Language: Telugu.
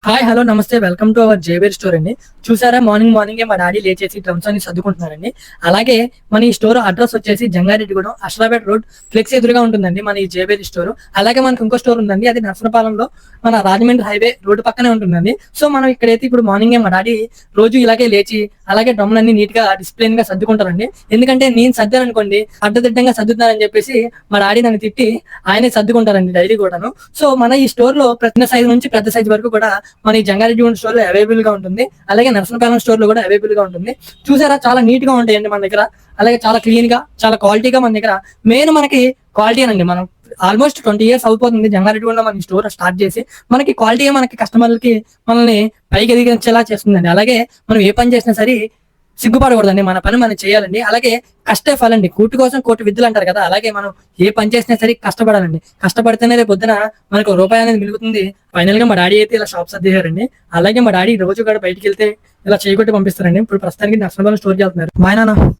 హాయ్ హలో నమస్తే వెల్కమ్ టు అవర్ జేబేర్ స్టోర్ అండి. చూసారా మార్నింగే మా డాడీ లేచేసి డ్రమ్స్ అని సర్దుకుంటున్నారండి. అలాగే మన ఈ స్టోర్ అడ్రస్ వచ్చేసి జంగారెడ్డిగూడెం అశ్రాపేట రోడ్ ఫ్లెక్స్ ఎదురుగా ఉంటుందండి మన ఈ జేబేర్ స్టోర్. అలాగే మనకు ఇంకో స్టోర్ ఉందండి, అది నర్సనపాలెంలో మన రాజమండ్రి హైవే రోడ్డు పక్కనే ఉంటుందండి. సో మనం ఇక్కడైతే ఇప్పుడు మార్నింగే మా డాడీ రోజు ఇలాగే లేచి అలాగే డ్రమ్లన్నీ నీట్ గా డిసిప్లిన్ గా సర్దుకుంటారండి. ఎందుకంటే నేను సర్దాను అనుకోండి అడ్డదిడ్డంగా సర్దుతున్నానని చెప్పేసి మా డాడీ నన్ను తిట్టి ఆయనే సర్దుకుంటారండి డైలీ కూడాను. సో మన ఈ స్టోర్ లో చిన్న సైజ్ నుంచి పెద్ద సైజ్ వరకు కూడా మన ఈ జంగారెడ్డిగూడెం స్టోర్ లో అవైలబుల్ గా ఉంటుంది. అలాగే నర్సనపాలెం స్టోర్ లో కూడా అవైలబుల్ గా ఉంటుంది. చూసారా చాలా నీట్ గా ఉంటాయండి మన దగ్గర. అలాగే చాలా క్లీన్ గా చాలా క్వాలిటీగా మన దగ్గర. మెయిన్ మనకి క్వాలిటీ అండి. మనం ఆల్మోస్ట్ 20 years అవుతుంది జంగారెడ్డిగూడెంలో మన స్టోర్ స్టార్ట్ చేసి. మనకి క్వాలిటీ మనకి కస్టమర్లకి మనల్ని పైకి ఎదిగించేలా చేస్తుందండి. అలాగే మనం ఏ పని చేసినా సరే సిగ్గుపడకూడదండి, మన పని మనం చేయాలండి. అలాగే కష్టే ఫలండి, కూటి కోసం కోటి విద్యలు అంటారు కదా. అలాగే మనం ఏ పని చేసినా సరే కష్టపడాలండి. కష్టపడితేనే రేపు పొద్దున మనకు రూపాయి అనేది మిగులుతుంది. ఫైనల్ గా మా డాడీ అయితే ఇలా షాప్ సర్దేశారండి. అలాగే మా డాడీ రోజు కూడా బయటికి వెళ్తే ఇలా చేయకొట్టి పంపిస్తారండి. ఇప్పుడు ప్రస్తుతానికి నర్సనపాలెం స్టోర్కి వెళ్తున్నారు. మా నాన్న